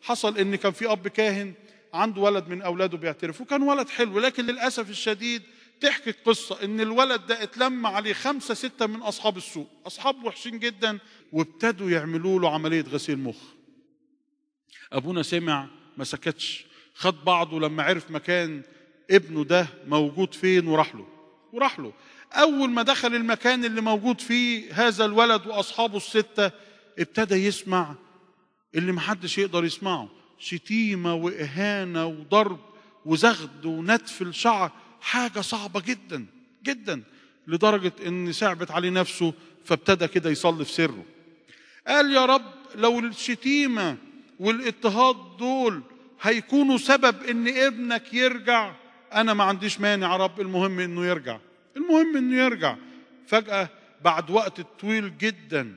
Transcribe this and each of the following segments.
حصل ان كان في اب كاهن عنده ولد من اولاده بيعترف، وكان ولد حلو، لكن للاسف الشديد تحكي القصه ان الولد ده اتلم عليه 5 6 من اصحاب السوق، اصحاب وحشين جدا، وابتدوا يعملوا له عمليه غسيل مخ. ابونا سمع ما سكتش، خد بعضه لما عرف مكان ابنه ده موجود فين وراح له. اول ما دخل المكان اللي موجود فيه هذا الولد واصحابه ال6، ابتدى يسمع اللي محدش يقدر يسمعه، شتيمه واهانه وضرب وزغد ونتف الشعر، حاجه صعبه جدا جدا، لدرجه ان صعبت عليه نفسه، فابتدى كده يصلي في سره. قال يا رب لو الشتيمه والاضطهاد دول هيكونوا سبب ان ابنك يرجع، انا ما عنديش مانع يا رب، المهم انه يرجع. فجأة بعد وقت طويل جدا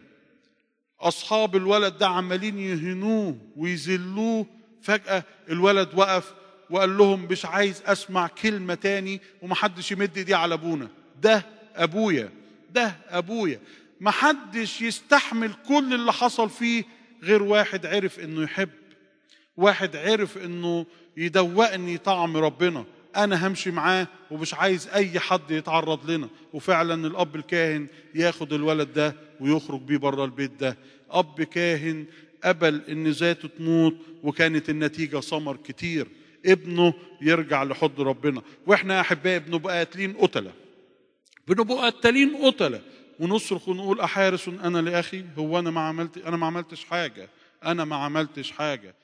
اصحاب الولد ده عمالين يهنوه ويذلوه، فجأة الولد وقف وقال لهم مش عايز اسمع كلمة تاني، ومحدش يمد ايديه على ابونا، ده ابويا. محدش يستحمل كل اللي حصل فيه غير واحد عرف انه يحب، واحد عرف انه يدوقني طعم ربنا، انا همشي معاه ومش عايز اي حد يتعرض لنا. وفعلا الاب الكاهن ياخد الولد ده ويخرج بيه بره البيت ده. اب كاهن قبل ان ذاته تموت، وكانت النتيجة ثمر كتير، ابنه يرجع لحضن ربنا. واحنا يا احبائي بنبقى قاتلين قتلة ونصرخ ونقول احارس انا لاخي، هو انا ما عملتش حاجة.